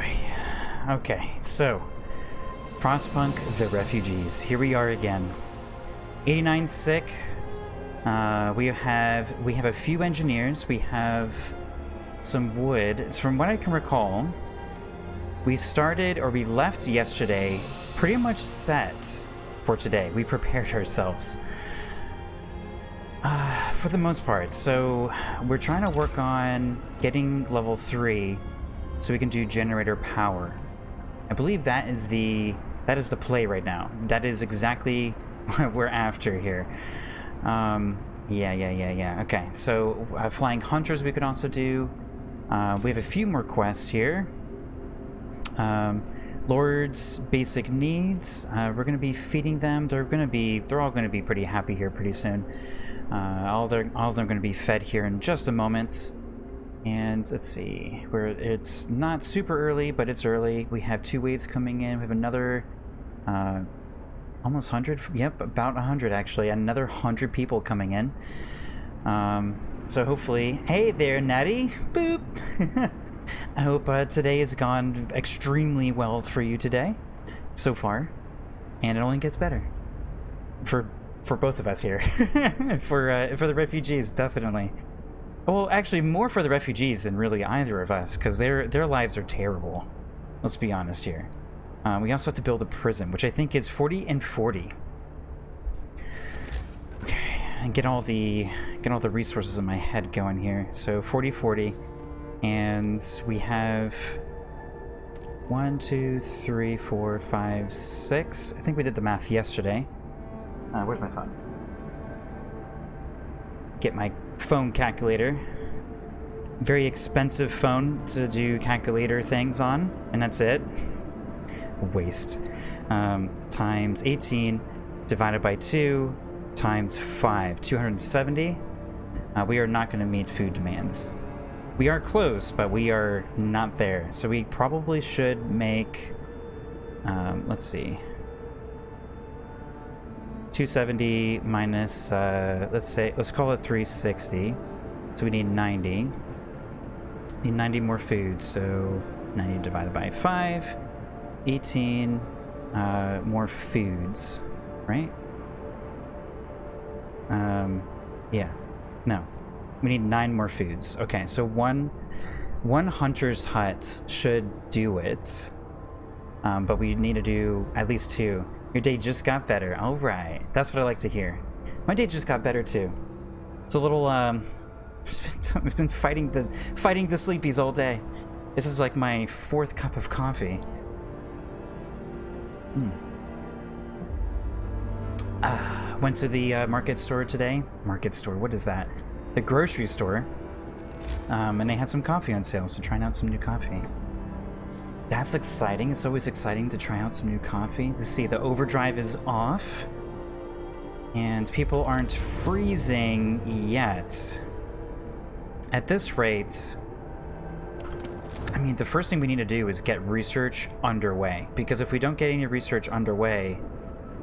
boy. Okay, so Frostpunk, the refugees. Here we are again. 89 sick. We have a few engineers. We have some wood. From what I can recall, we left yesterday pretty much set for today. We prepared ourselves. For the most part. So we're trying to work on getting level 3 so we can do generator power. I believe that is the play right now. That is exactly what we're after here. Yeah. Okay, so flying hunters we could also do. We have a few more quests here. Lord's basic needs. We're going to be feeding them. They're all going to be pretty happy here pretty soon. All of them are going to be fed here in just a moment. And let's see, it's not super early, but it's early. We have 2 waves coming in. We have another almost 100. Yep, about 100 actually. Another 100 people coming in. So hopefully, hey there, Natty. Boop. I hope today has gone extremely well for you today, so far, and it only gets better for both of us here. for the refugees, definitely. Well, actually, more for the refugees than really either of us, because their lives are terrible. Let's be honest here. We also have to build a prison, which I think is 40 and 40. Okay, and get all the resources in my head going here. So 40, and we have 1, 2, 3, 4, 5, 6. I think we did the math yesterday. Where's my phone? Get my phone calculator. Very expensive phone to do calculator things on, and that's it. Waste. Times 18 divided by 2 times 5, 270. We are not going to meet food demands. We are close, but we are not there. So we probably should make, let's see, 270 minus, let's call it 360. So we need 90. Need 90 more food, so 90 divided by 5, 18 more foods, right? Yeah, no. We need 9 more foods. Okay, so one hunter's hut should do it, but we need to do at least 2. Your day just got better. All right, that's what I like to hear. My day just got better too. It's a little I've been fighting the sleepies all day. This is like my 4th cup of coffee. Went to the market store today. Market store, what is that? The grocery store. And they had some coffee on sale, so trying out some new coffee. That's exciting. It's always exciting to try out some new coffee. To see the overdrive is off. And people aren't freezing yet. At this rate, I mean, the first thing we need to do is get research underway. Because if we don't get any research underway,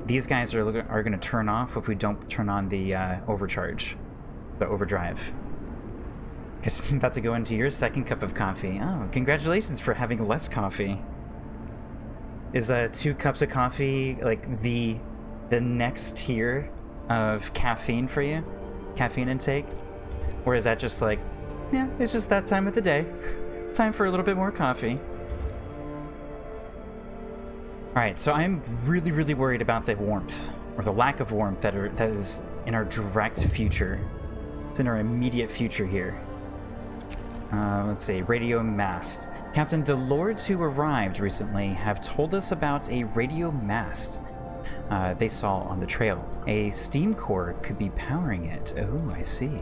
these guys are going to turn off if we don't turn on the overdrive. I'm about to go into your 2nd cup of coffee. Oh, congratulations for having less coffee. Is 2 cups of coffee like the next tier of caffeine for you? Caffeine intake? Or is that just like, yeah, it's just that time of the day. Time for a little bit more coffee. Alright, so I'm really, really worried about the warmth, or the lack of warmth that is in our direct future. It's in our immediate future here. Let's see, radio mast. Captain, the lords who arrived recently have told us about a radio mast they saw on the trail. A steam core could be powering it. Oh, I see.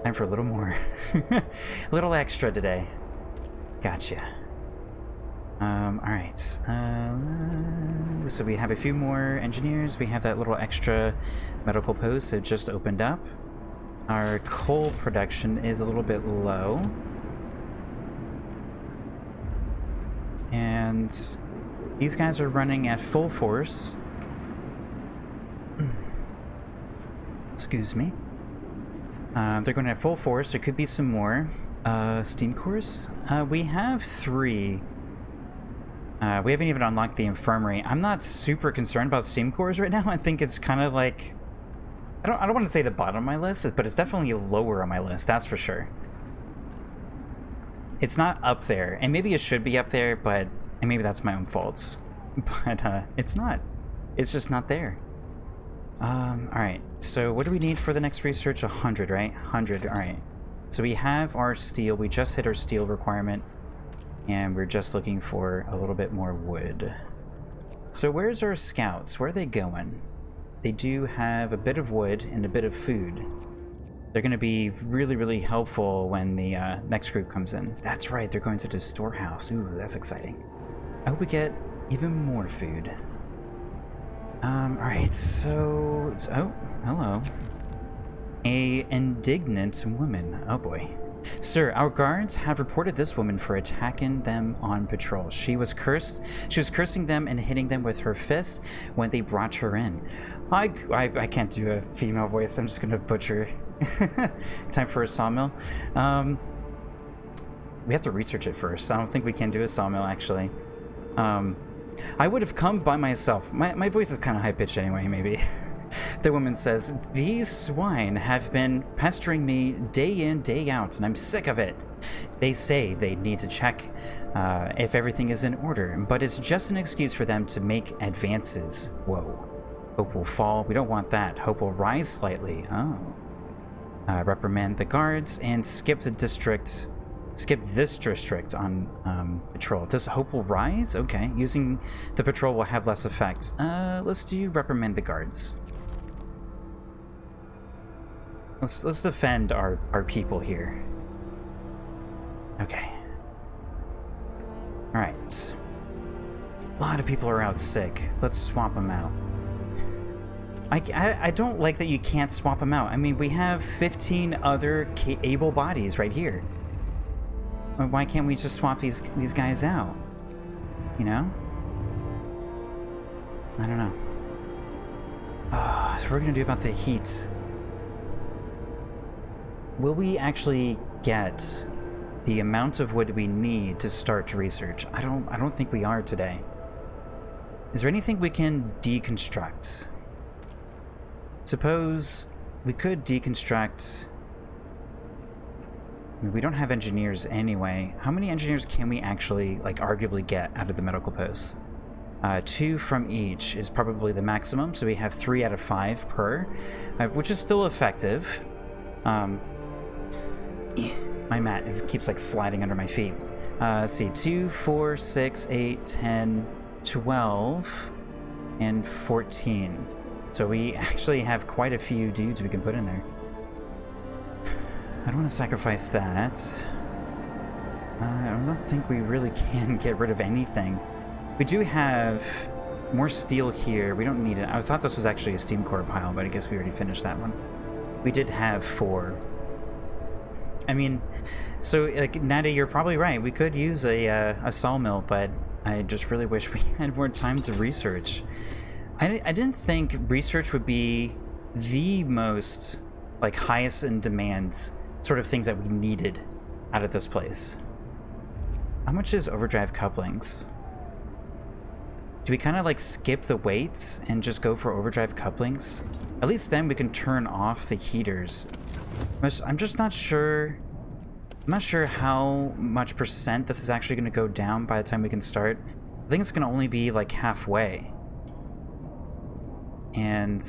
Time for a little more. A little extra today. Gotcha. Alright. So we have a few more engineers. We have that little extra medical post that just opened up. Our coal production is a little bit low. And these guys are running at full force. Excuse me. They're going at full force. There could be some more. Steam cores? We have 3. We haven't even unlocked the infirmary. I'm not super concerned about steam cores right now. I think it's kind of like... I don't want to say the bottom of my list, but it's definitely lower on my list, that's for sure. It's not up there, and maybe it should be up there, but... And maybe that's my own fault. But, it's not. It's just not there. Alright. So, what do we need for the next research? 100, right? 100, alright. So we have our steel. We just hit our steel requirement. And we're just looking for a little bit more wood. So where's our scouts? Where are they going? They do have a bit of wood and a bit of food. They're going to be really, really helpful when the next group comes in. That's right, they're going to the storehouse. Ooh, that's exciting. I hope we get even more food. Alright, so... Oh, hello. A indignant woman. Oh boy. Sir, our guards have reported this woman for attacking them on patrol. She was cursing them and hitting them with her fist when they brought her in. I can't do a female voice. I'm just gonna butcher. Time for a sawmill. We have to research it first. I don't think we can do a sawmill, actually. I would have come by myself. My voice is kind of high-pitched anyway, maybe. The woman says, "These swine have been pestering me day in, day out, and I'm sick of it. They say they need to check if everything is in order, but it's just an excuse for them to make advances." Whoa. Hope will fall. We don't want that. Hope will rise slightly. Oh. Reprimand the guards and skip this district on patrol. This hope will rise? Okay. Using the patrol will have less effect. Let's do reprimand the guards. Let's defend our people here. Okay. Alright. A lot of people are out sick. Let's swap them out. I don't like that you can't swap them out. I mean, we have 15 other able bodies right here. Why can't we just swap these guys out? You know? I don't know. So what are we gonna do about the heat? Will we actually get the amount of wood we need to start research? I don't think we are today. Is there anything we can deconstruct? Suppose we could deconstruct... I mean, we don't have engineers anyway. How many engineers can we actually, like, arguably get out of the medical posts? 2 from each is probably the maximum, so we have 3 out of 5 per, which is still effective. My mat keeps like sliding under my feet. Let's see, 2, 4, 6, 8, 10, 12, and 14. So we actually have quite a few dudes we can put in there. I don't want to sacrifice that. I don't think we really can get rid of anything. We do have more steel here. We don't need it. I thought this was actually a steam core pile, but I guess we already finished that one. We did have 4. I mean, so, like, Natty, you're probably right. We could use a sawmill, but I just really wish we had more time to research. I didn't think research would be the most, like, highest in demand sort of things that we needed out of this place. How much is overdrive couplings? Do we kind of, like, skip the weights and just go for overdrive couplings? At least then we can turn off the heaters. I'm just not sure. I'm not sure how much percent this is actually going to go down by the time we can start. I think it's going to only be like halfway. And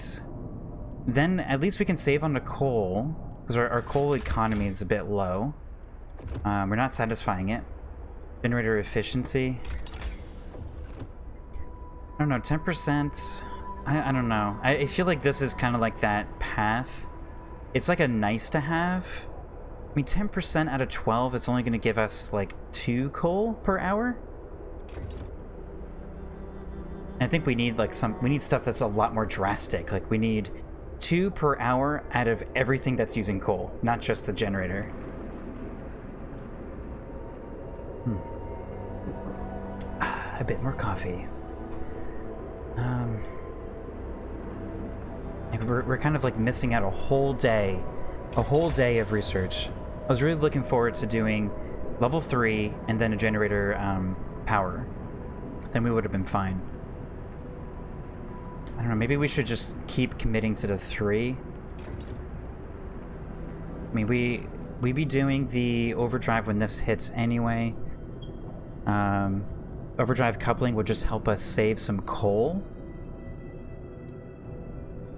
then at least we can save on the coal, because our coal economy is a bit low. We're not satisfying it. Generator efficiency. I don't know, 10%. I don't know. I feel like this is kind of like that path. It's like a nice to have. I mean, 10% out of 12, it's only going to give us like 2 coal per hour. And I think we need like we need stuff that's a lot more drastic. Like we need 2 per hour out of everything that's using coal, not just the generator. A bit more coffee. We're kind of like missing out a whole day A whole day of research. I was really looking forward to doing level 3 and then a generator power. Then we would have been fine. I don't know, maybe we should just keep committing to the 3. I mean, we be doing the overdrive when this hits anyway. Overdrive coupling would just help us save some coal.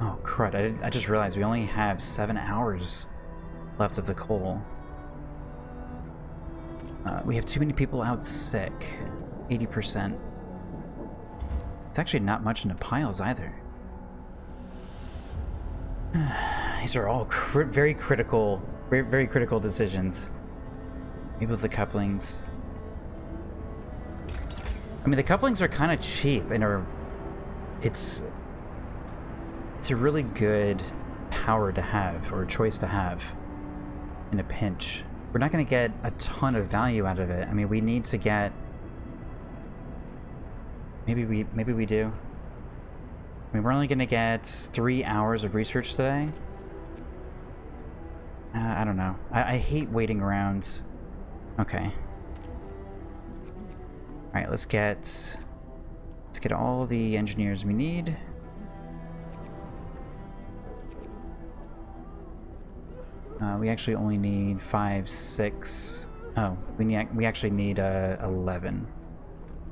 Oh crud, I just realized we only have 7 hours left of the coal. We have too many people out sick. 80%. It's actually not much in the piles either. These are all very critical decisions. Maybe with the couplings. I mean, the couplings are kind of cheap and it's a really good power to have, or choice to have in a pinch. We're not going to get a ton of value out of it. I mean, we need to get... Maybe we do. I mean, we're only going to get 3 hours of research today. I don't know. I hate waiting around. Okay. Alright, let's get all the engineers we need. We actually only need 5, 6... Oh, we actually need 11.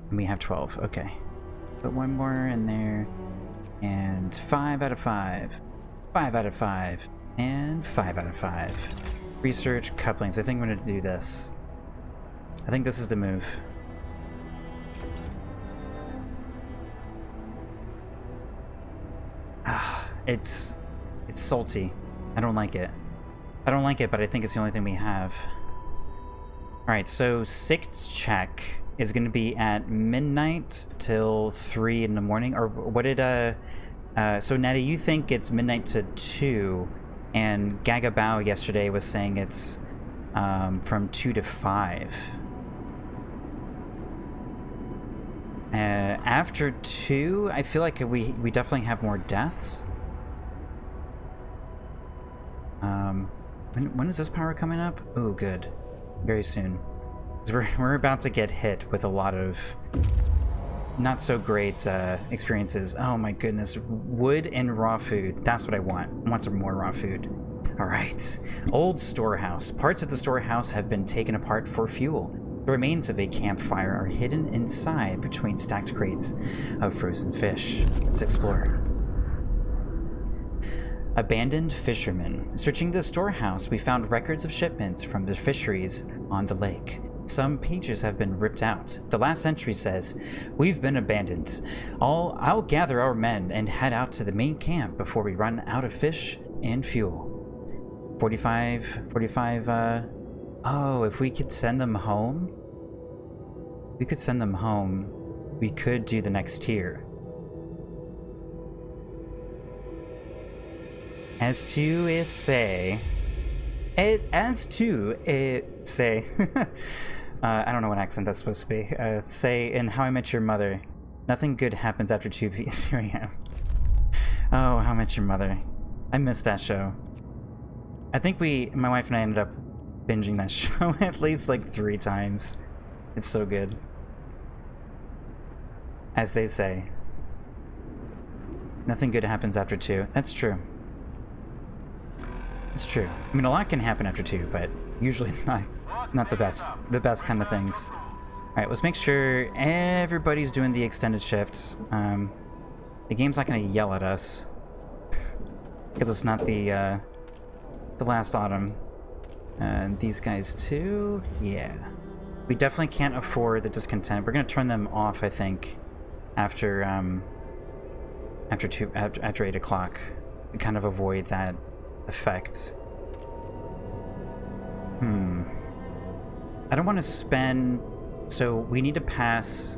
And we have 12, okay. Put one more in there. And 5 out of 5. 5 out of 5. And 5 out of 5. Research couplings. I think I'm going to do this. I think this is the move. It's salty. I don't like it. I don't like it, but I think it's the only thing we have. Alright, so 6th check is going to be at midnight till 3 in the morning. Or what did, so Natty, you think it's midnight to 2, and Gagabao yesterday was saying it's from 2 to 5. After 2, I feel like we definitely have more deaths. When is this power coming up? Oh, good. Very soon. 'Cause we're about to get hit with a lot of not so great experiences. Oh my goodness. Wood and raw food. That's what I want. I want some more raw food. Alright. Old storehouse. Parts of the storehouse have been taken apart for fuel. The remains of a campfire are hidden inside between stacked crates of frozen fish. Let's explore. Abandoned fishermen. Searching the storehouse, we found records of shipments from the fisheries on the lake. Some pages have been ripped out. The last entry says, "We've been abandoned. I'll gather our men and head out to the main camp before we run out of fish and fuel." 45, oh, if we could send them home? We could send them home. We could do the next tier. As to say, I don't know what accent that's supposed to be. Say in How I Met Your Mother, nothing good happens after 2 p.m. Oh, How I Met Your Mother. I missed that show. I think my wife and I ended up binging that show at least like 3 times. It's so good. As they say, nothing good happens after 2. That's true. It's true. I mean, a lot can happen after 2, but usually not the best kind of things. Alright, let's make sure everybody's doing the extended shift. The game's not going to yell at us because it's not the last autumn. These guys too? Yeah. We definitely can't afford the discontent. We're going to turn them off, I think, after 8 o'clock. We kind of avoid that effect. I don't want to spend... So we need to pass...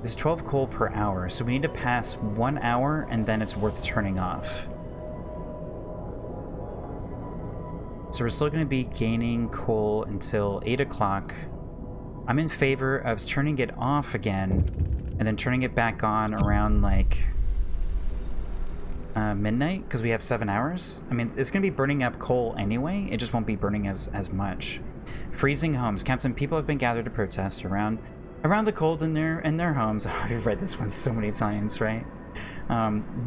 It's 12 coal per hour, so we need to pass 1 hour and then it's worth turning off. So we're still going to be gaining coal until 8 o'clock. I'm in favor of turning it off again and then turning it back on around like midnight because we have 7 hours. I mean, it's going to be burning up coal anyway. It just won't be burning as much. Freezing homes. Captain, people have been gathered to protest around the cold in their homes. Oh, I've read this one so many times, right?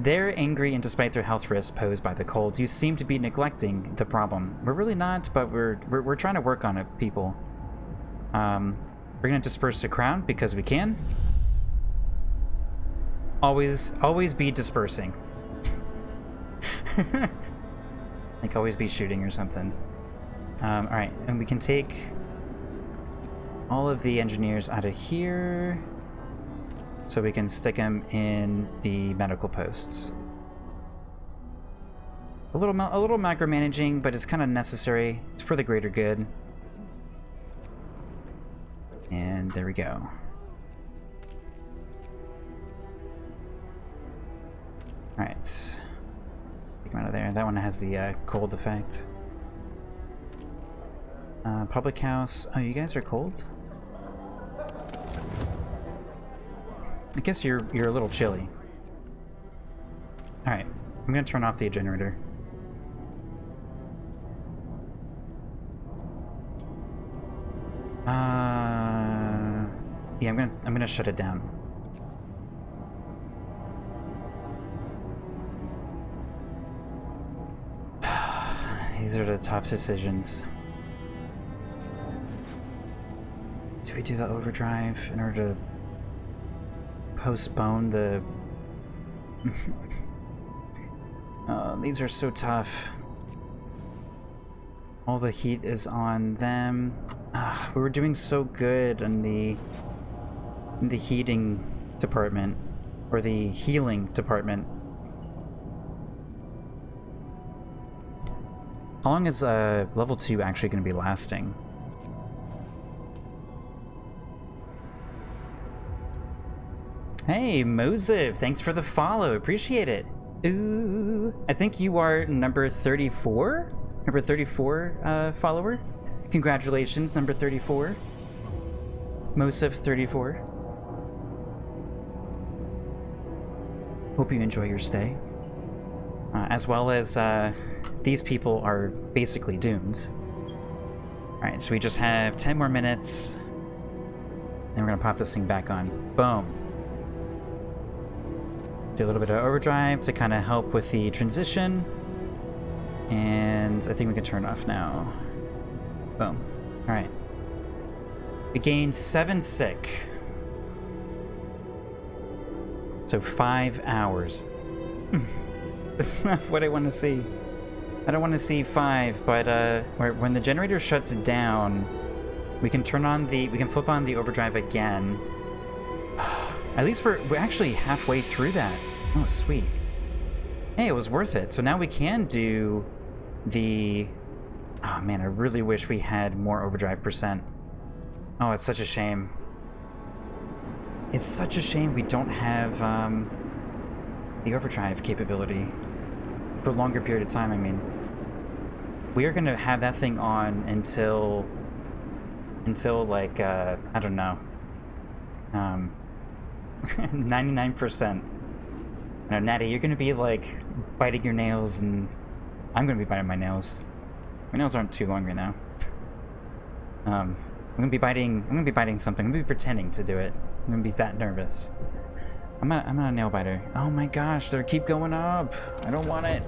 They're angry, and despite their health risks posed by the cold, you seem to be neglecting the problem. We're really not, but we're trying to work on it, people. We're gonna disperse the crowd because we can. Always be dispersing. Like always be shooting or something. All right, and we can take all of the engineers out of here, so we can stick them in the medical posts. A little micromanaging, but it's kind of necessary. It's for the greater good. And there we go. All right, take them out of there. That one has the cold effect. Public house. Oh, you guys are cold? I guess you're a little chilly. Alright, I'm gonna turn off the generator. Yeah, I'm gonna shut it down. These are the tough decisions. Do we do the overdrive in order to postpone the... these are so tough. All the heat is on them. We were doing so good in the heating department, or the healing department. How long is level 2 actually going to be lasting? Hey, Moziv, thanks for the follow. Appreciate it. Ooh, I think you are number 34? Number 34 follower? Congratulations, number 34. Moziv 34. Hope you enjoy your stay. As well as these people are basically doomed. Alright, so we just have 10 more minutes. And we're gonna pop this thing back on. Boom. Do a little bit of overdrive to kind of help with the transition. And I think we can turn off now. Boom. Alright. We gained 7 sick. So 5 hours. That's not what I want to see. I don't want to see 5, but when the generator shuts down, we can turn on we can flip on the overdrive again. At least we're actually halfway through that. Oh, sweet. Hey, it was worth it. So now we can do the... Oh man, I really wish we had more overdrive percent. Oh, it's such a shame. It's such a shame we don't have the overdrive capability for a longer period of time. I mean, we are gonna have that thing on until like I don't know, 99%. Now, Natty, you're gonna be like biting your nails, and I'm gonna be biting my nails. My nails aren't too long right now. I'm gonna be biting something. I'm gonna be pretending to do it. I'm gonna be that nervous. I'm not a nail biter. Oh my gosh, they keep going up. I don't want it.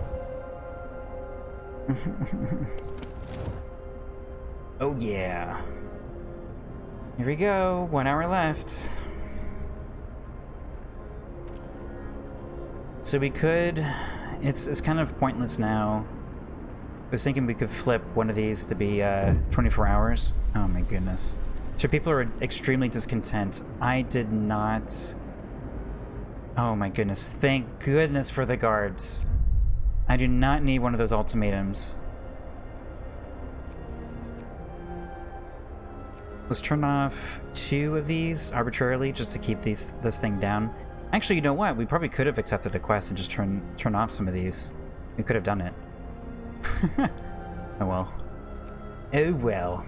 Oh yeah. Here we go. 1 hour left. So we could... It's kind of pointless now. I was thinking we could flip one of these to be 24 hours. Oh my goodness. So people are extremely discontent. I did not... Oh my goodness. Thank goodness for the guards. I do not need one of those ultimatums. Let's turn off 2 of these arbitrarily just to keep this thing down. Actually, you know what? We probably could have accepted the quest and just turn off some of these. We could have done it. Oh well. Oh well.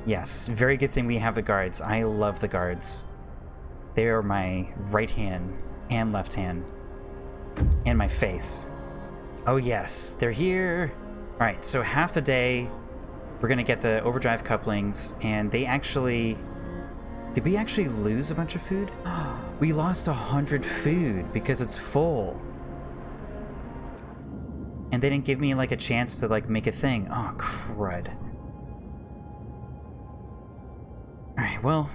Yes, very good thing we have the guards. I love the guards. They are my right hand and left hand. And my face. Oh yes, they're here. Alright, so half the day we're gonna get the overdrive couplings, and they actually... Did we actually lose a bunch of food? We lost 100 food because it's full. And they didn't give me like a chance to like make a thing. Oh, crud. Alright, well,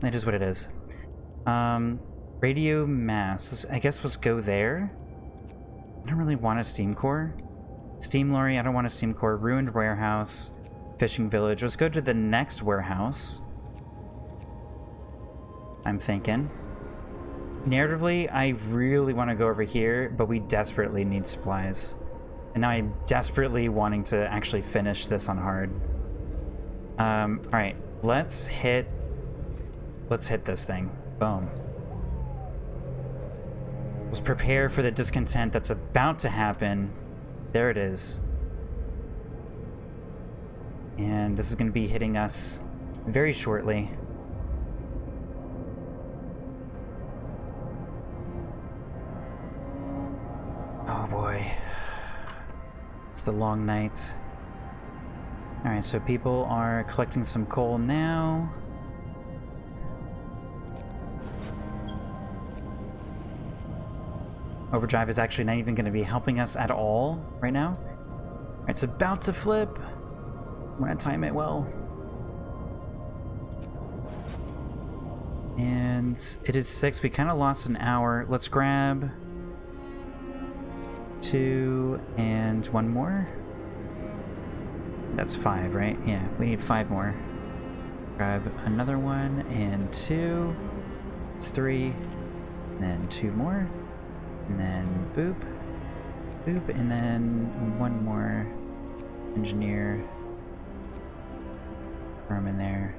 it is what it is. Radio mass, I guess let's go there. I don't really want a steam core. Steam lorry, I don't want a steam core. Ruined warehouse, fishing village. Let's go to the next warehouse. I'm thinking. Narratively, I really want to go over here, but we desperately need supplies. And now I'm desperately wanting to actually finish this on hard. Alright, let's hit this thing. Boom. Let's prepare for the discontent that's about to happen. There it is. And this is going to be hitting us very shortly. Oh boy. It's the long night. Alright, so people are collecting some coal now. Overdrive is actually not even going to be helping us at all right now. Alright, it's about to flip. I'm going to time it well. And it is 6. We kind of lost an hour. Let's grab 2 and 1 more. That's 5, right? Yeah, we need 5 more. Grab another 1 and 2. It's 3. And then 2 more. And then boop. Boop. And then 1 more. Engineer. Throw him in there.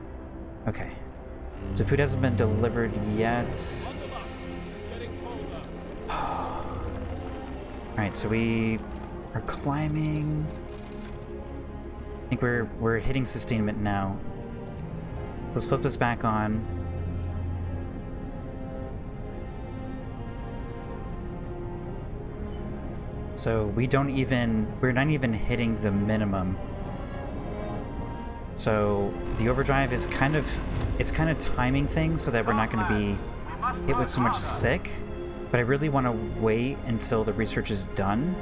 Okay. So food hasn't been delivered yet. Alright, so we are climbing. I think we're hitting sustainment now. Let's flip this back on. So we're not even hitting the minimum. So the overdrive is kind of timing things so that we're not going to be hit with so much sick. But I really want to wait until the research is done.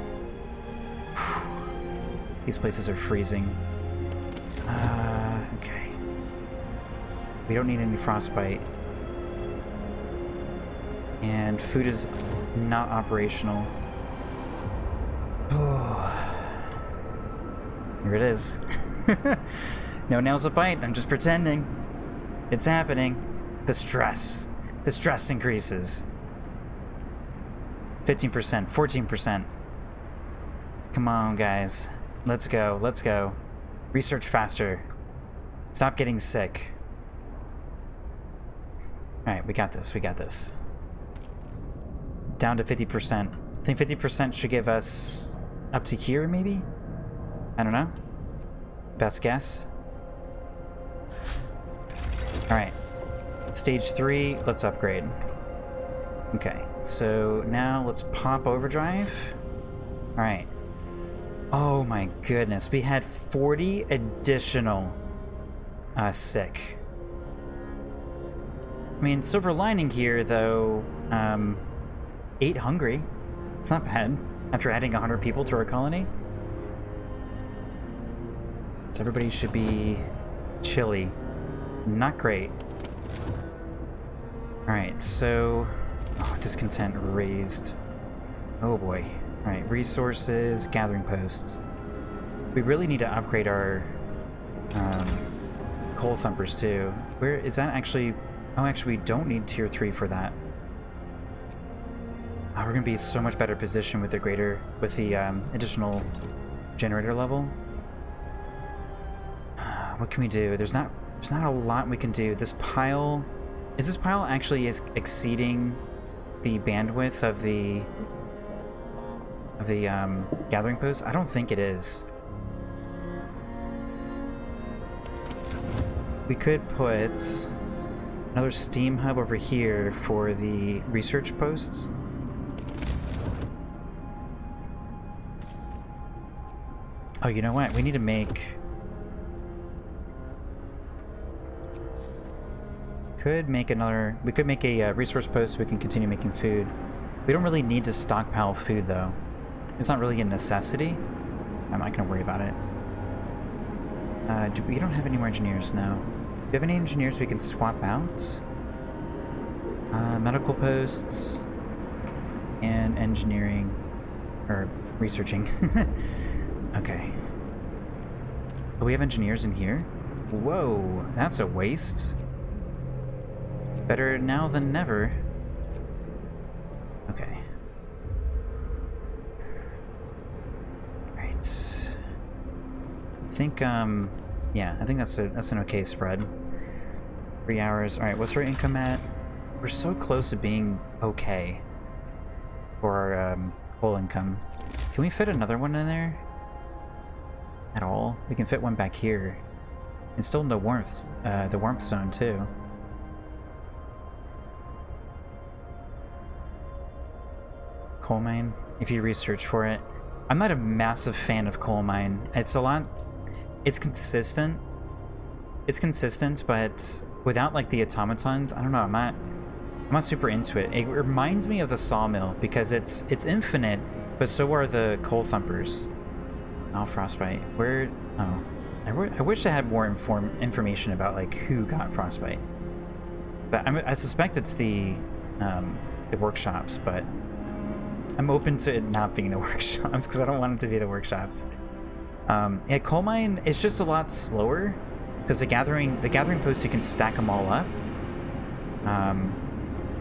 These places are freezing. Okay. We don't need any frostbite. And food is not operational. Here it is. No nails will bite. I'm just pretending. It's happening. The stress increases. 15%, 14%. Come on, guys. Let's go. Research faster. Stop getting sick. Alright, we got this. Down to 50%. I think 50% should give us up to here, maybe? I don't know. Best guess. Alright. Stage 3, let's upgrade. Okay, so now let's pop overdrive. Alright. Oh my goodness, we had 40 additional sick. I mean, silver lining here, though, 8 hungry. It's not bad, after adding 100 people to our colony. So everybody should be chilly. Not great. Alright, so... Oh, discontent raised. Oh boy. Alright, resources, gathering posts. We really need to upgrade our coal thumpers too. Where is that actually? Oh, actually we don't need tier 3 for that. Oh, we're gonna be so much better positioned with the additional generator level. What can we do? There's not a lot we can do. This pile actually exceeding the bandwidth of the gathering post? I don't think it is. We could put another steam hub over here for the research posts. Oh, you know what? We need to make... Could make another... We could make a resource post so we can continue making food. We don't really need to stockpile food, though. It's not really a necessity. I'm not going to worry about it. We don't have any more engineers now. Do we have any engineers we can swap out? Medical posts and engineering, or researching. Okay. Oh, we have engineers in here? Whoa, that's a waste. Better now than never. Okay. Right. I think, yeah, I think that's an okay spread. 3 hours. Alright, what's our income at? We're so close to being okay for our whole income. Can we fit another one in there? At all? We can fit one back here. And still in the warmth zone too. Coal mine, if you research for it. I'm not a massive fan of coal mine. It's consistent. It's consistent, but without like the automatons, I don't know, I'm not super into it. It reminds me of the sawmill because it's infinite, but so are the coal thumpers. Oh, frostbite. Where? Oh, I wish I had more information about like who got frostbite. But I suspect it's the workshops, but I'm open to it not being the workshops because I don't want it to be the workshops. Yeah, coal mine is just a lot slower because the gathering posts, you can stack them all up.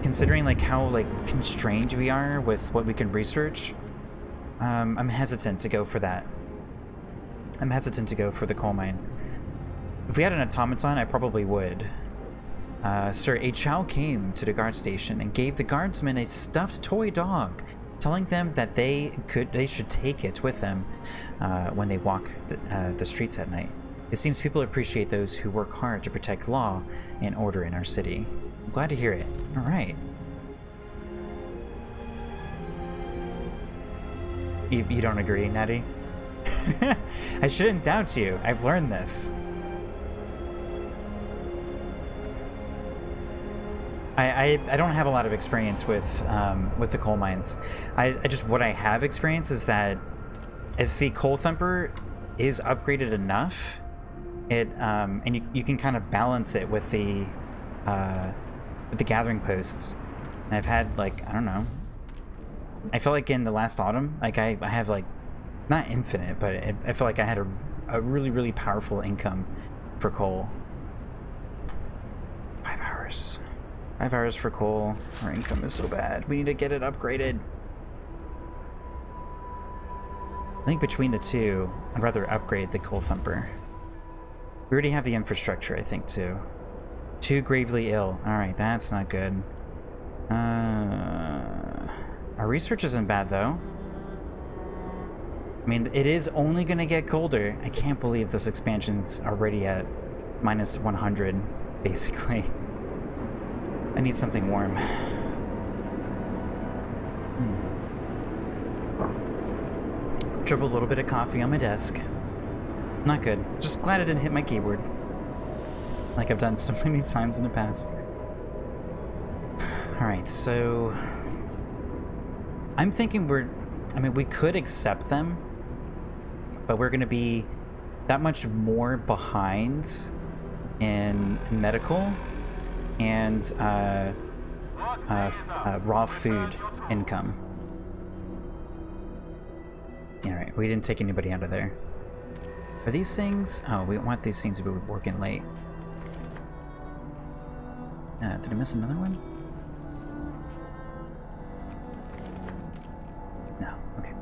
Considering like how like constrained we are with what we can research, I'm hesitant to go for that. I'm hesitant to go for the coal mine. If we had an automaton, I probably would. Sir, a chow came to the guard station and gave the guardsmen a stuffed toy dog, telling them that they should take it with them when they walk the streets at night. It seems people appreciate those who work hard to protect law and order in our city. I'm glad to hear it. All right. You don't agree, Natty? I shouldn't doubt you. I've learned this. I don't have a lot of experience with the coal mines. I just what I have experienced is that if the coal thumper is upgraded enough, it and you can kind of balance it with the gathering posts. And I've had like, I don't know. I feel like in the last autumn, like I have like not infinite, but I feel like I had a really powerful income for coal. 5 hours. 5 hours for coal. Our income is so bad. We need to get it upgraded. I think between the two, I'd rather upgrade the coal thumper. We already have the infrastructure, I think, too. Too gravely ill. Alright, that's not good. Our research isn't bad, though. I mean, it is only gonna get colder. I can't believe this expansion's already at minus 100, basically. I need something warm. Dribble a little bit of coffee on my desk. Not good. Just glad I didn't hit my keyboard. Like I've done so many times in the past. Alright, so... I'm thinking we could accept them, but we're gonna be that much more behind in medical and raw food income. Yeah, right. We didn't take anybody out of there. Are these things? Oh, we want these things to be working late. Did I miss another one? No. Okay.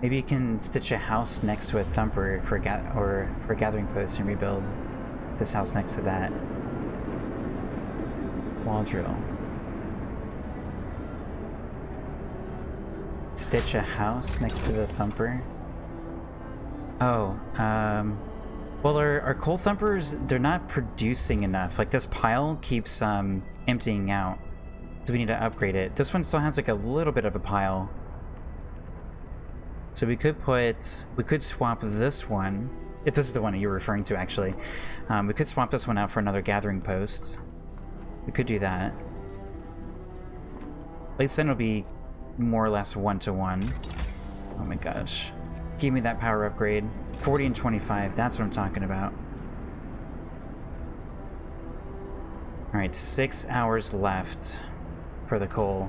Maybe you can stitch a house next to a thumper for a gathering post and rebuild this house next to that. Wall drill. Stitch a house next to the thumper. Oh, well, our coal thumpers, they're not producing enough. Like, this pile keeps emptying out, so we need to upgrade it. This one still has like a little bit of a pile. So we could swap this one, if this is the one that you're referring to, actually. We could swap this one out for another gathering post. We could do that. At least then it'll be more or less 1-to-1. Oh my gosh. Give me that power upgrade. 40 and 25, that's what I'm talking about. Alright, 6 hours left for the coal.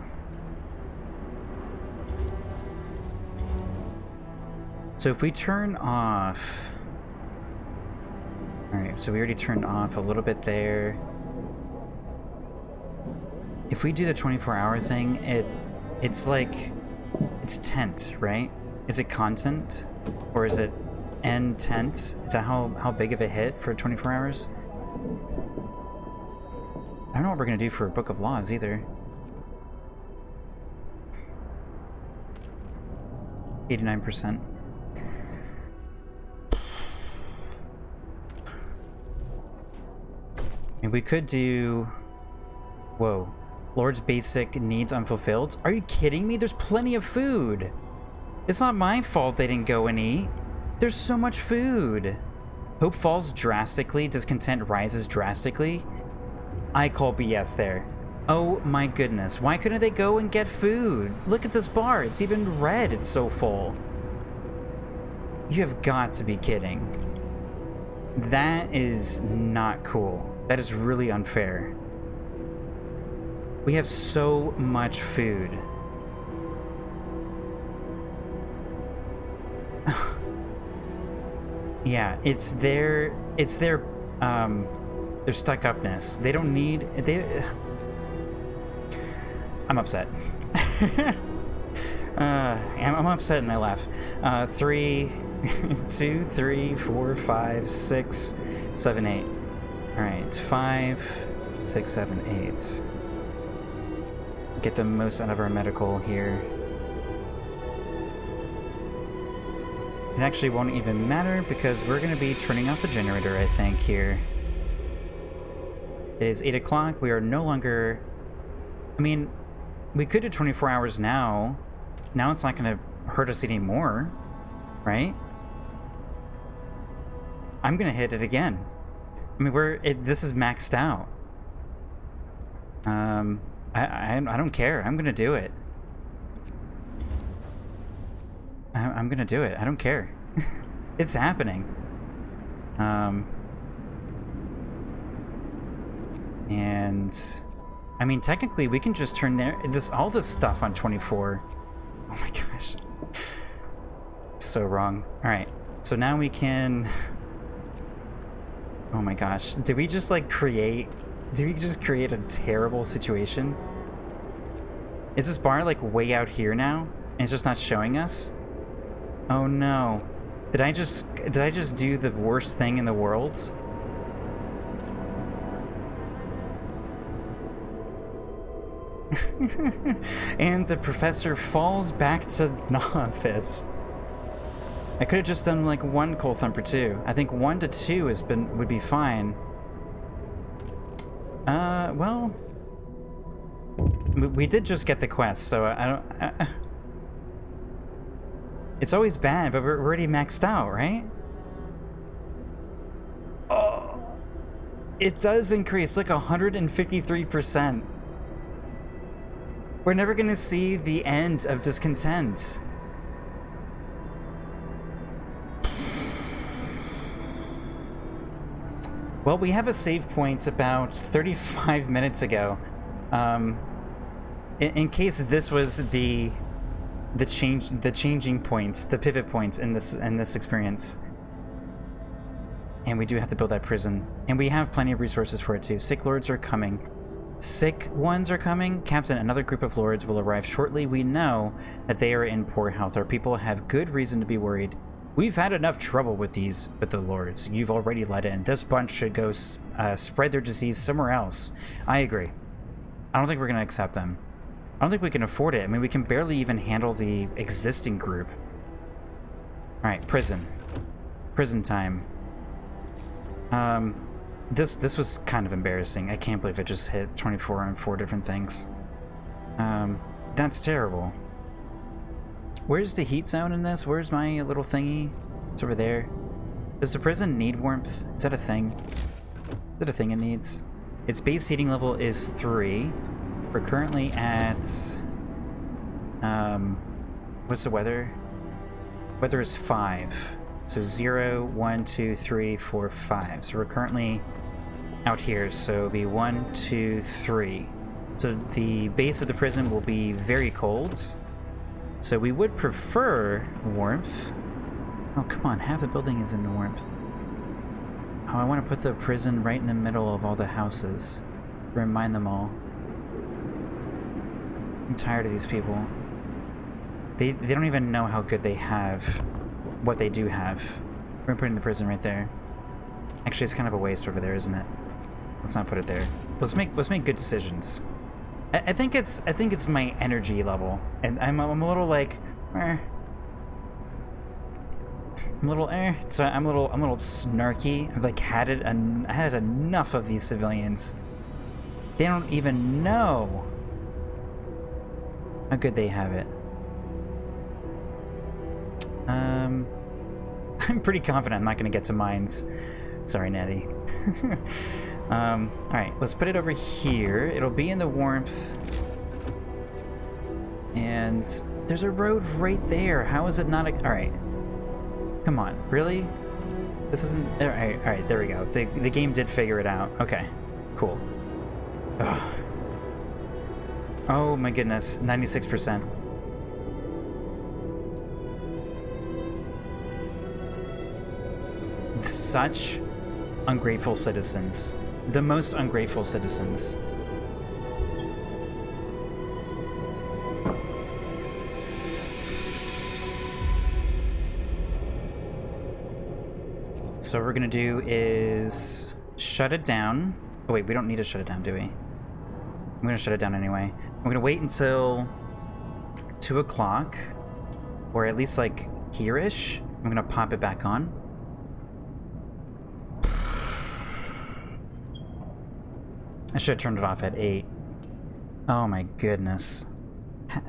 So if we turn off... Alright, so we already turned off a little bit there. If we do the 24-hour thing, it's like... It's tent, right? Is it content? Or is it end tent? Is that how big of a hit for 24 hours? I don't know what we're gonna do for Book of Laws either. 89%. And we could do... Whoa. Lord's basic needs unfulfilled? Are you kidding me? There's plenty of food! It's not my fault they didn't go and eat. There's so much food. Hope falls drastically. Discontent rises drastically. I call BS there. Oh my goodness. Why couldn't they go and get food? Look at this bar. It's even red. It's so full. You have got to be kidding. That is not cool. That is really unfair. We have so much food. Yeah, it's their stuck-upness. They don't need... I'm upset. I'm upset and I laugh. 3, 2, 3, 4, 5, 6, 7, 8. Alright, it's 5, 6, 7, 8. Get the most out of our medical here. It actually won't even matter because we're going to be turning off the generator, I think, here. It is 8 o'clock. We are no longer... I mean, we could do 24 hours now. Now it's not going to hurt us anymore, right? I'm going to hit it again. I mean, this is maxed out. I don't care. I'm going to do it. I'm gonna do it. I don't care. It's happening. And I mean, technically, we can just turn all this stuff on 24. Oh my gosh, it's so wrong. All right, so now we can. Oh my gosh, did we just create a terrible situation? Is this bar like way out here now, and it's just not showing us? Oh no. Did I just do the worst thing in the world? And the professor falls back to novice. I could have just done like 1 coal thumper too. I think 1 to 2 would be fine. Well, we did just get the quest, so I don't... It's always bad, but we're already maxed out, right? Oh, it does increase like 153%. We're never gonna see the end of discontent. Well, we have a save point about 35 minutes ago. In case this was the changing points, the pivot points in this experience. And we do have to build that prison. And we have plenty of resources for it too. Sick lords are coming. Sick ones are coming. Captain, another group of lords will arrive shortly. We know that they are in poor health. Our people have good reason to be worried. We've had enough trouble with the lords. You've already let in. This bunch should go spread their disease somewhere else. I agree. I don't think we're going to accept them. I don't think we can afford it. I mean, we can barely even handle the existing group. Alright, prison. Prison time. This was kind of embarrassing. I can't believe it just hit 24 on 4 different things. That's terrible. Where's the heat zone in this? Where's my little thingy? It's over there. Does the prison need warmth? Is that a thing? Is that a thing it needs? Its base heating level is 3. We're currently at... what's the weather? Weather is 5. So 0, 1, 2, 3, 4, 5. So we're currently out here. So it'll be 1, 2, 3. So the base of the prison will be very cold. So we would prefer warmth. Oh, come on. Half the building is in warmth. Oh, I want to put the prison right in the middle of all the houses. Remind them all. I'm tired of these people. They don't even know how good they have what they do have. We're putting the prison right there. Actually, it's kind of a waste over there, isn't it? Let's not put it there. Let's make good decisions. I think it's my energy level, and I'm a little like, I'm a little so I'm a little snarky. I've like had enough of these civilians. They don't even know how good they have it. I'm pretty confident I'm not going to get to mines. Sorry, Natty. Alright, let's put it over here. It'll be in the warmth. And there's a road right there. How is it not a... Alright. Come on, really? This isn't... Alright, there we go. The game did figure it out. Okay, cool. Ugh. Oh my goodness, 96%. Such ungrateful citizens. The most ungrateful citizens. So what we're gonna do is shut it down. Oh wait, we don't need to shut it down, do we? I'm gonna shut it down anyway. I'm gonna wait until 2 o'clock, or at least like here-ish. I'm gonna pop it back on. I should have turned it off at 8. Oh my goodness.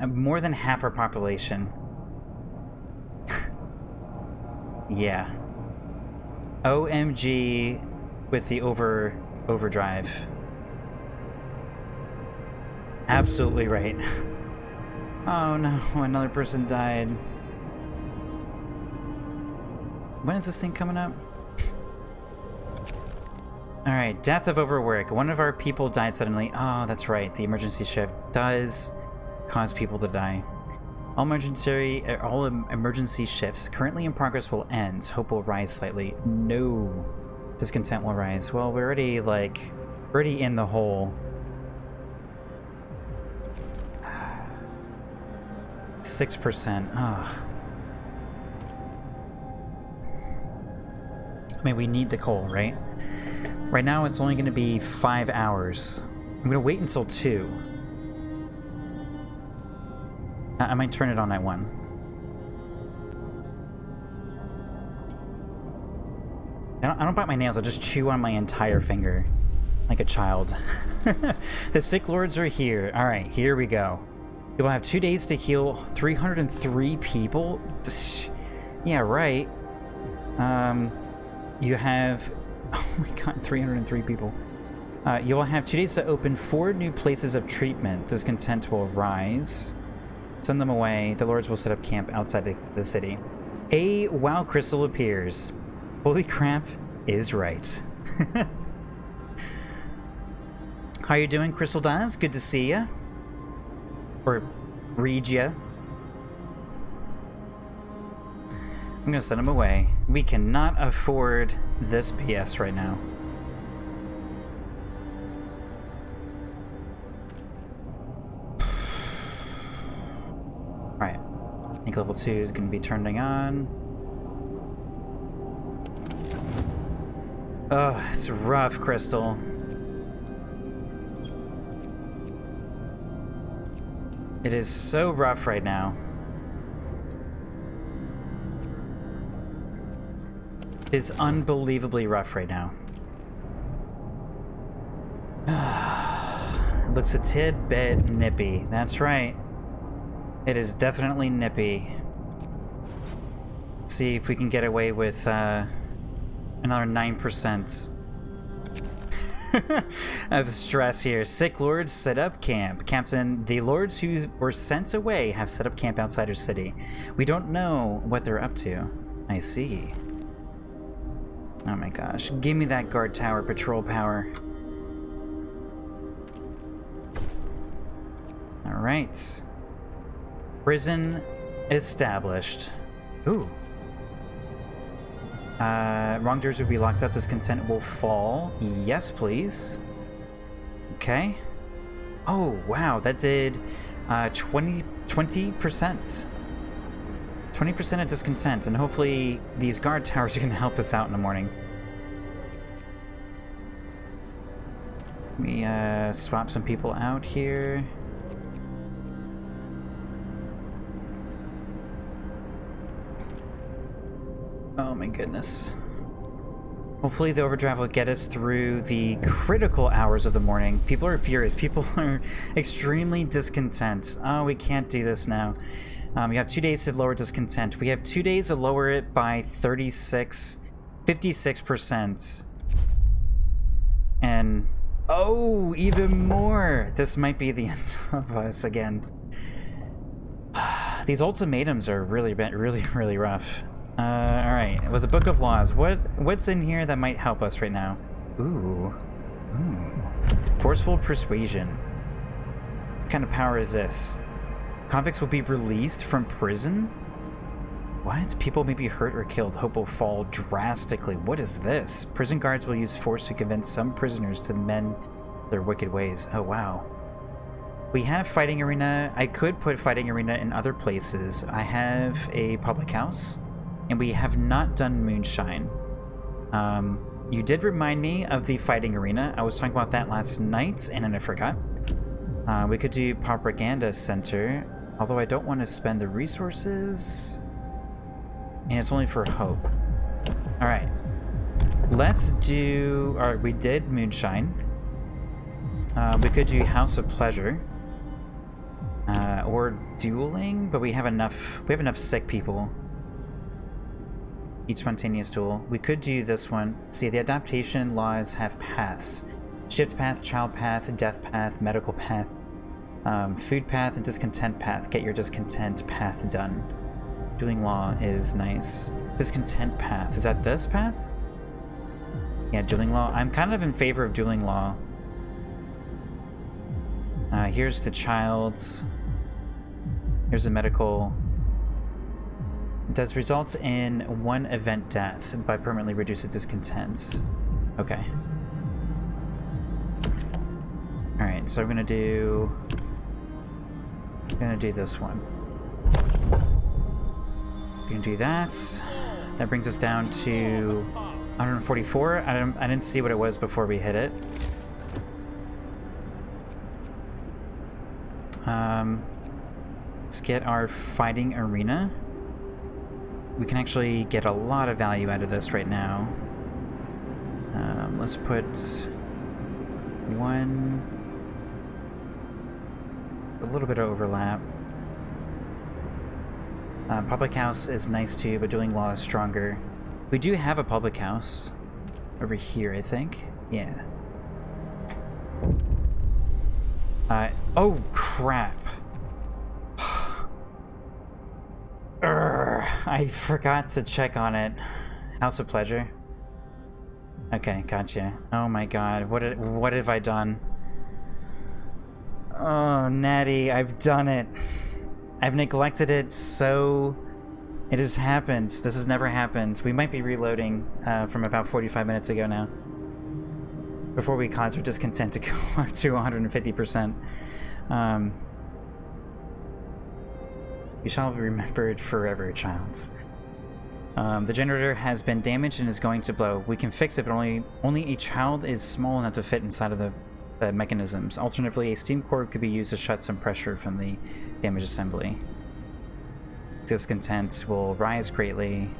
More than half our population. Yeah. OMG with the overdrive. Absolutely right. Oh no, another person died. When is this thing coming up? Alright, death of overwork. One of our people died suddenly. Oh, that's right. The emergency shift does cause people to die. All emergency shifts currently in progress will end. Hope will rise slightly. No. Discontent will rise. Well, we're already in the hole. 6%. Ugh. I mean, we need the coal, right? Right now, it's only going to be 5 hours. I'm going to wait until 2. I might turn it on at 1. I don't bite my nails. I'll just chew on my entire finger like a child. The sick lords are here. All right, here we go. You will have 2 days to heal 303 people. Yeah, right. You have... Oh my god, 303 people. You will have 2 days to open 4 new places of treatment. Discontent will rise. Send them away. The lords will set up camp outside the city. A WoW crystal appears. Holy crap is right. How you doing, Crystal Daz? Good to see ya. Or read ya. I'm gonna send him away. We cannot afford this BS right now. Alright. I think level 2 is gonna be turning on. Oh, it's rough, Crystal. It is so rough right now. It's unbelievably rough right now. Looks a tidbit nippy. That's right. It is definitely nippy. See if we can get away with another 9% of stress here. Sick lords set up camp. Captain, the lords who were sent away have set up camp outside our city. We don't know what they're up to. I see. Oh my gosh. Give me that guard tower patrol power. Alright. Prison established. Ooh. Wrongdoers will be locked up. Discontent will fall. Yes, please. Okay. Oh, wow. That did 20%. 20% of discontent. And hopefully these guard towers are going to help us out in the morning. Let me swap some people out here. Oh my goodness. Hopefully the overdrive will get us through the critical hours of the morning. People are furious. People are extremely discontent. Oh, we can't do this now. We have 2 days to lower discontent. We have 2 days to lower it by 56%. And, oh, even more. This might be the end of us again. These ultimatums are really rough. Alright, with the Book of Laws, what's in here that might help us right now? Ooh. Forceful persuasion. What kind of power is this? Convicts will be released from prison? What? People may be hurt or killed. Hope will fall drastically. What is this? Prison guards will use force to convince some prisoners to mend their wicked ways. Oh, wow. We have Fighting Arena. I could put Fighting Arena in other places. I have a public house. And we have not done Moonshine. You did remind me of the Fighting Arena. I was talking about that last night, and then I forgot. We could do Propaganda Center, although I don't want to spend the resources. And it's only for Hope. Alright. Let's do... Alright, we did Moonshine. We could do House of Pleasure. Or Dueling, but we have enough sick people. Each spontaneous duel. We could do this one. See, the adaptation laws have paths. Shift path, child path, death path, medical path, food path, and discontent path. Get your discontent path done. Dueling law is nice. Discontent path. Is that this path? Yeah, dueling law. I'm kind of in favor of dueling law. Here's the child's. Here's the medical. It does result in 1 event death, but permanently reduces discontent. Okay. Alright, so I'm gonna do this one. Gonna do that. That brings us down to 144. I didn't see what it was before we hit it. Let's get our Fighting Arena. We can actually get a lot of value out of this right now. Let's put a little bit of overlap. Public house is nice too, but dueling law is stronger. We do have a public house over here, I think. Yeah. Oh crap. I forgot to check on it. House of Pleasure. Okay, gotcha. Oh my god, what have I done? Oh, Natty, I've done it. I've neglected it, so it has happened. This has never happened. We might be reloading from about 45 minutes ago now. Before we caused our discontent to go up to 150%. You shall be remembered forever, child. The generator has been damaged and is going to blow. We can fix it, but only a child is small enough to fit inside of the mechanisms. Alternatively, a steam cord could be used to shut some pressure from the damaged assembly. Discontent will rise greatly.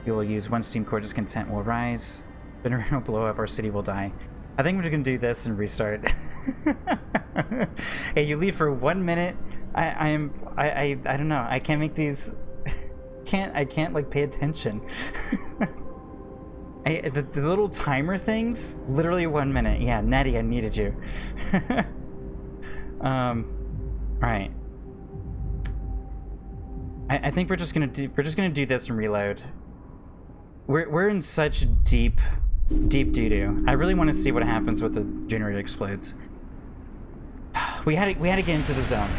We will use 1 steam cord. Discontent will rise. Generator will blow up. Our city will die. I think we're just gonna do this and restart. Hey, you leave for 1 minute. I don't know. I can't make these. can't like pay attention. The little timer things, literally 1 minute. Yeah, Natty, I needed you. All right. I think we're just gonna do this and reload. We're in such deep doo-doo. I really want to see what happens when the generator explodes. We had to get into the zone.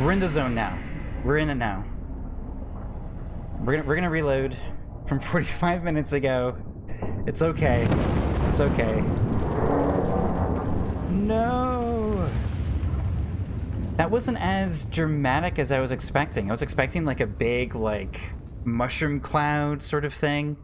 We're in the zone now. We're in it now. We're gonna reload from 45 minutes ago. It's okay. It's okay. No. That wasn't as dramatic as I was expecting. I was expecting like a big like mushroom cloud sort of thing.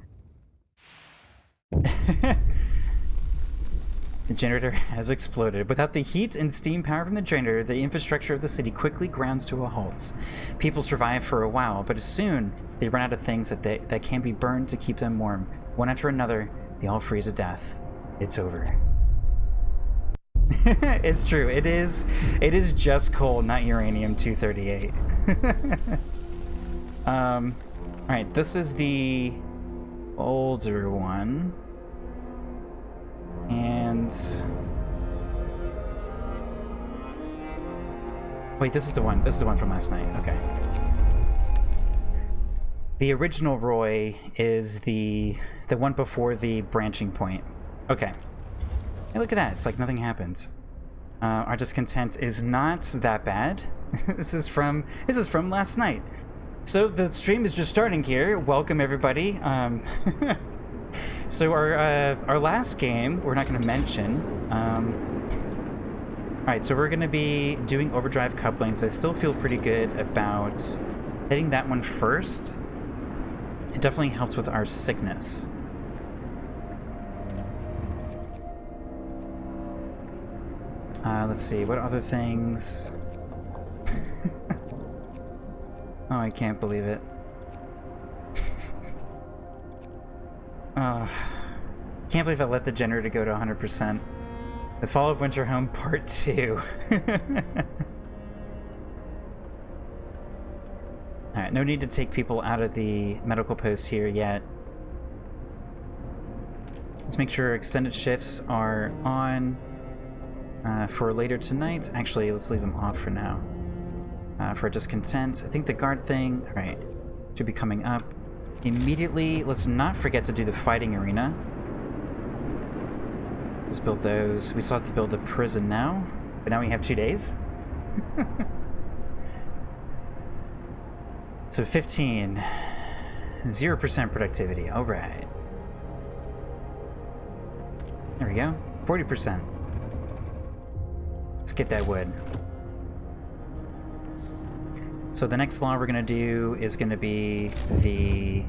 The generator has exploded. Without the heat and steam power from the generator, the infrastructure of the city quickly grounds to a halt. People survive for a while, but soon they run out of things that can be burned to keep them warm. One after another, they all freeze to death. It's over. It's true. It is just coal, not uranium-238. All right, this is the older one. And wait, this is the one from last night. Okay. The original Roy is the one before the branching point. Okay. Hey, look at that. It's like nothing happens. Our discontent is not that bad. This is from last night. So the stream is just starting here. Welcome everybody. So our last game we're not going to mention. Alright, so we're going to be doing overdrive couplings. I still feel pretty good about hitting that one first. It definitely helps with our sickness. Let's see, what other things? Oh, I can't believe it. Can't believe I let the generator go to 100%. The Fall of Winter Home Part 2. Alright, no need to take people out of the medical post here yet. Let's make sure extended shifts are on for later tonight. Actually, let's leave them off for now. For discontent, I think the guard thing, alright, should be coming up immediately. Let's not forget to do the fighting arena. Let's build those. We still have to build the prison now, but now we have 2 days. So 15, 0% productivity. All right. There we go. 40%. Let's get that wood. So the next law we're gonna do is gonna be the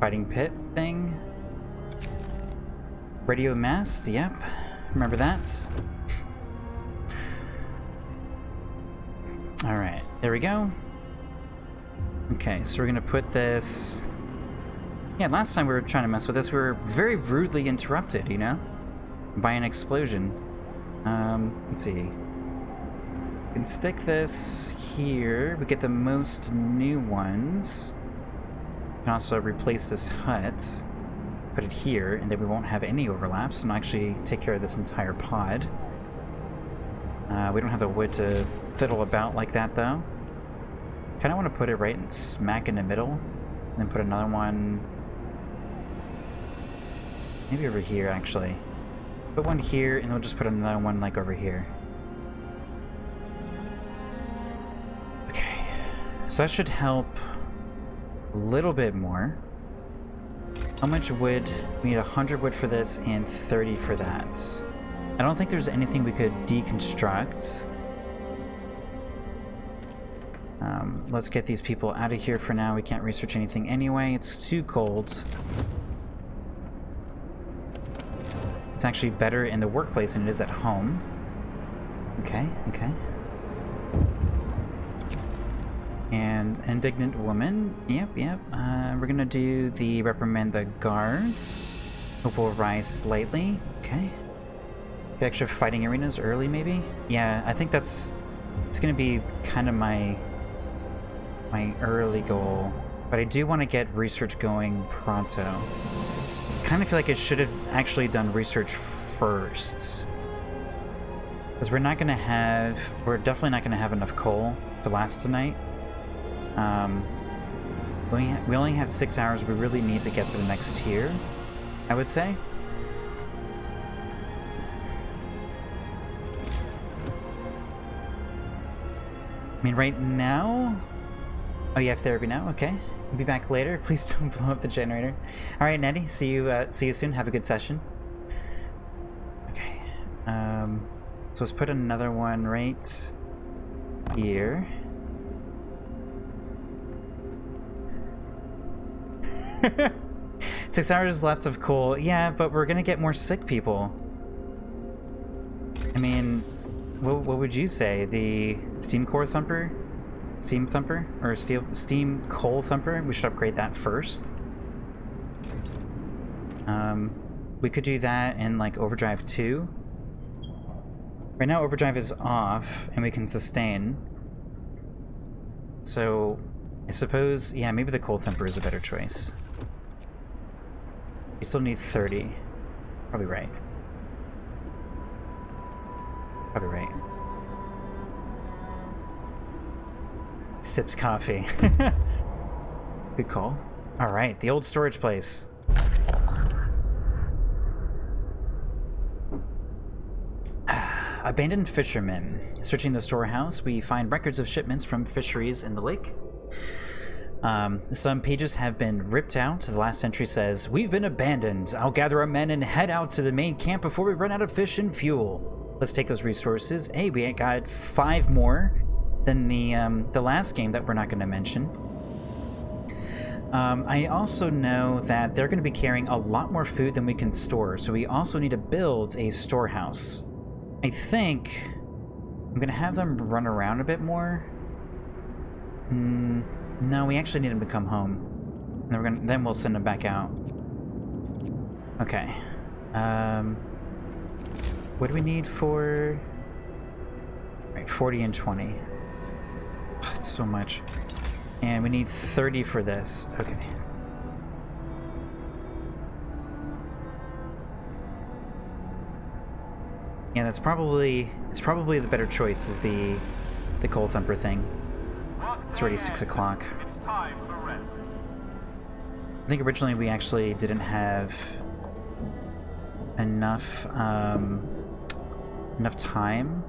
fighting pit thing. Radio mast, yep. Remember that. Alright, there we go. Okay, so we're gonna put this... Yeah, last time we were trying to mess with this, we were very rudely interrupted, you know? By an explosion. Let's see. We can stick this here. We get the most new ones. We can also replace this hut. Put it here, and then we won't have any overlaps, and actually take care of this entire pod. We don't have the wood to fiddle about like that, though. Kind of want to put it right smack in the middle, and then put another one maybe over here, actually. Put one here, and we'll just put another one, like, over here. Okay, so that should help a little bit more. How much wood? We need 100 wood for this and 30 for that. I don't think there's anything we could deconstruct. Let's get these people out of here for now. We can't research anything anyway. It's too cold. It's actually better in the workplace than it is at home. Okay, okay. And an indignant woman. Yep, yep. We're gonna do the reprimand the guards. Hope will rise slightly. Okay. Get extra fighting arenas early, maybe? Yeah, I think it's gonna be kind of my early goal. But I do want to get research going pronto. Kind of feel like it should have actually done research first. Because we're definitely not going to have enough coal to last tonight. We only have 6 hours. We really need to get to the next tier, I would say. I mean, right now... Oh, you have therapy now? Okay. I'll be back later. Please don't blow up the generator. All right, Nettie. See you soon. Have a good session. Okay. So let's put another one right here. 6 hours left of coal. Yeah, but we're gonna get more sick people. I mean, what would you say? The Steam Core Thumper? Steam Thumper? Or Steam Coal Thumper? We should upgrade that first. We could do that in like Overdrive 2. Right now Overdrive is off and we can sustain. So I suppose, yeah, maybe the Coal Thumper is a better choice. We still need 30. Probably right. Probably right. Sips coffee. Good call. Alright, the old storage place. Abandoned fishermen. Searching the storehouse, we find records of shipments from fisheries in the lake. Some pages have been ripped out. The last entry says, "We've been abandoned. I'll gather our men and head out to the main camp before we run out of fish and fuel." Let's take those resources. Hey, we got 5 more than the last game that we're not going to mention. I also know that they're going to be carrying a lot more food than we can store, so we also need to build a storehouse. I think I'm going to have them run around a bit more. No, we actually need them to come home. And then we'll send them back out. Okay. What do we need for... Right, 40 and 20. That's so much. And we need 30 for this. Okay. Yeah, it's probably the better choice is the Coal Thumper thing. It's already 6 o'clock. I think originally we actually didn't have enough time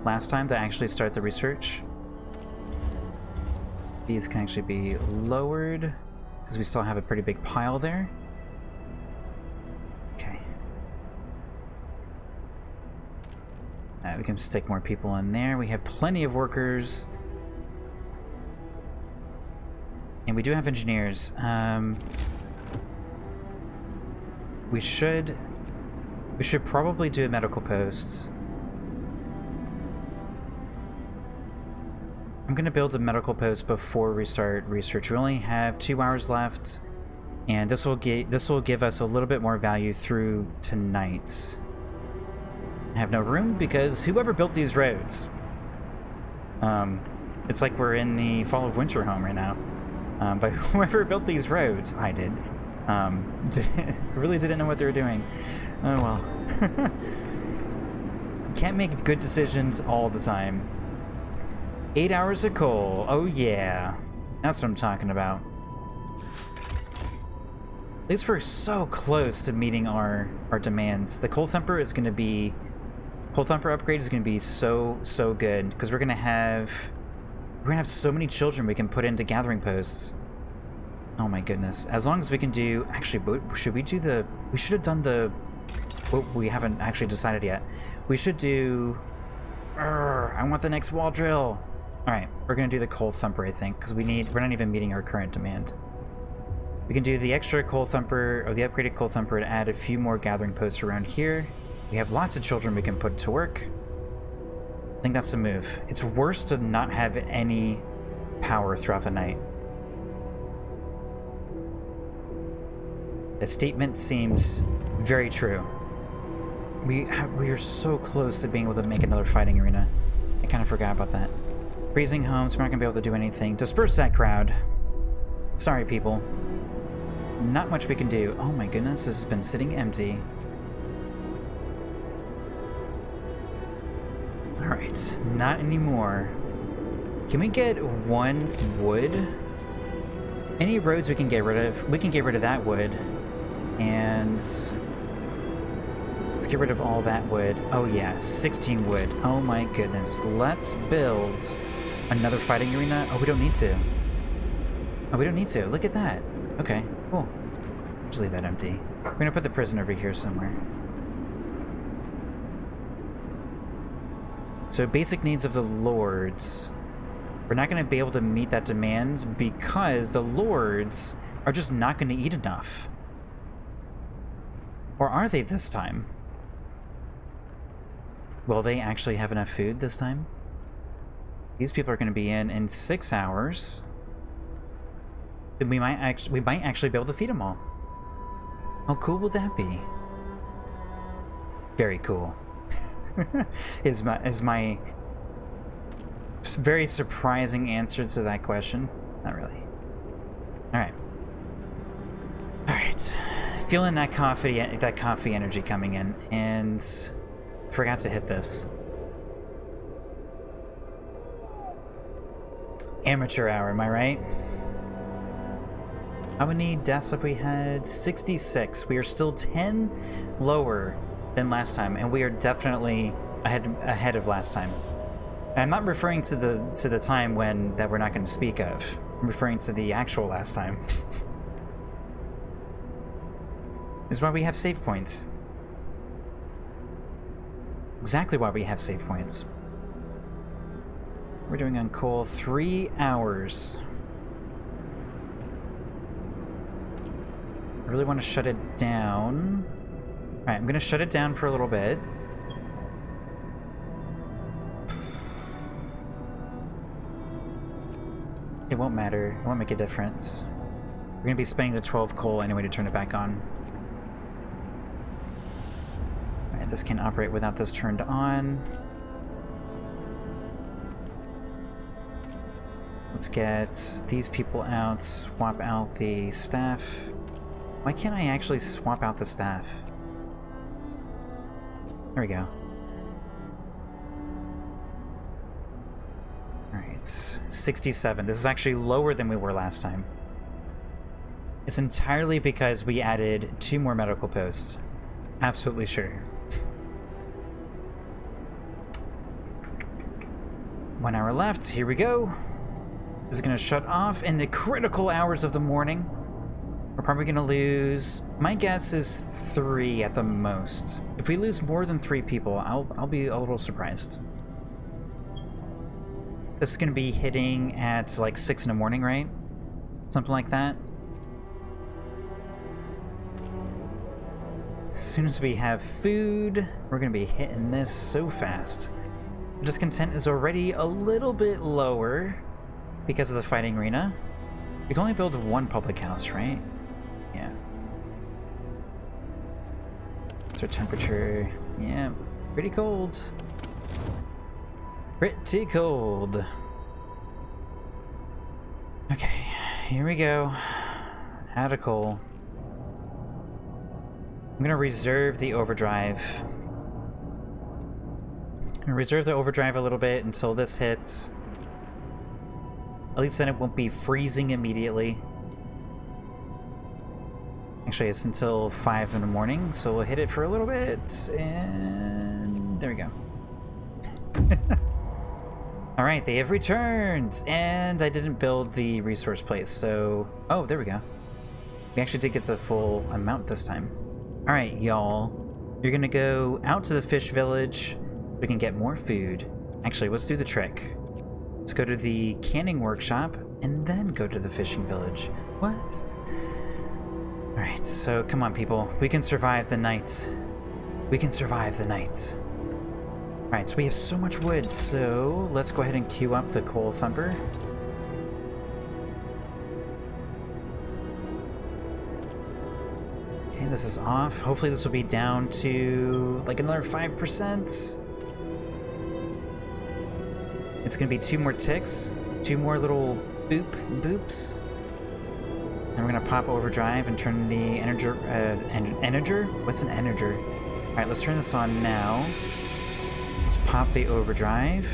last time to actually start the research. These can actually be lowered because we still have a pretty big pile there. Okay. We can stick more people in there. We have plenty of workers. And we do have engineers. We should probably do a medical post. I'm gonna build a medical post before we start research. We only have 2 hours left, and this will give us a little bit more value through tonight. I have no room because whoever built these roads. It's like we're in the Fall of Winter home right now. But whoever built these roads, I did. Really didn't know what they were doing. Oh well. Can't make good decisions all the time. 8 hours of coal. Oh yeah. That's what I'm talking about. At least we're so close to meeting our demands. The Coal Thumper is going to be... Coal Thumper upgrade is going to be so good. Because we're going to have so many children we can put into gathering posts. Oh my goodness. As long as we can do... Actually, should we do the... We should have done the... Well, we haven't actually decided yet. We should do... I want the next wall drill. Alright, we're going to do the Coal Thumper, I think. Because we're not even meeting our current demand. We can do the extra Coal Thumper, or the upgraded Coal Thumper, to add a few more gathering posts around here. We have lots of children we can put to work. I think that's the move. It's worse to not have any power throughout the night. The statement seems very true. We are so close to being able to make another fighting arena. I kind of forgot about that. Freezing homes, we're not going to be able to do anything. Disperse that crowd. Sorry, people. Not much we can do. Oh my goodness, this has been sitting empty. Alright, not anymore. Can we get 1 wood? Any roads we can get rid of? We can get rid of that wood. And let's get rid of all that wood. Oh yeah, 16 wood. Oh my goodness. Let's build another fighting arena. Oh, we don't need to. Oh, we don't need to. Look at that. Okay, cool. Just leave that empty. We're gonna put the prison over here somewhere. So basic needs of the lords. We're not gonna be able to meet that demand because the lords are just not gonna eat enough. Or are they this time? Will they actually have enough food this time? These people are gonna be in 6 hours. Then we might actually be able to feed them all. How cool would that be? Very cool. is my very surprising answer to that question. Not really. Alright. Alright. Feeling that coffee energy coming in, and forgot to hit this. Amateur hour, am I right? How many deaths have we had? 66. We are still 10 lower than last time, and we are definitely ahead of last time. And I'm not referring to the time that we're not going to speak of. I'm referring to the actual last time. This is why we have save points. Exactly why we have save points. We're doing on coal 3 hours. I really want to shut it down. Alright, I'm going to shut it down for a little bit. It won't matter. It won't make a difference. We're going to be spending the 12 coal anyway to turn it back on. Alright, this can't operate without this turned on. Let's get these people out, swap out the staff. Why can't I actually swap out the staff? There we go. Alright, 67. This is actually lower than we were last time. It's entirely because we added 2 more medical posts. Absolutely sure. 1 hour left. Here we go. This is going to shut off in the critical hours of the morning. We're probably going to lose, my guess is 3 at the most. If we lose more than 3 people, I'll be a little surprised. This is going to be hitting at like 6 in the morning, right? Something like that. As soon as we have food, we're going to be hitting this so fast. Discontent is already a little bit lower because of the fighting arena. We can only build 1 public house, right? Yeah. What's our temperature? Yeah, pretty cold. Pretty cold. Okay, here we go. Add a coal. I'm gonna reserve the overdrive. I'm gonna reserve the overdrive a little bit until this hits. At least then it won't be freezing immediately. Actually, it's until 5 in the morning, so we'll hit it for a little bit, and there we go. Alright, they have returned, and I didn't build the resource place, so... Oh, there we go. We actually did get the full amount this time. Alright, y'all. You're gonna go out to the fish village. We can get more food. Actually, let's do the trick. Let's go to the canning workshop, and then go to the fishing village. What? Alright, so come on, people. We can survive the night. We can survive the night. Alright, so we have so much wood, so let's go ahead and queue up the coal thumper. Okay, this is off. Hopefully this will be down to like another 5%. It's gonna be 2 more ticks. 2 more little boops. Then we're gonna pop overdrive and turn the integer? What's an integer? Alright, let's turn this on now. Let's pop the overdrive.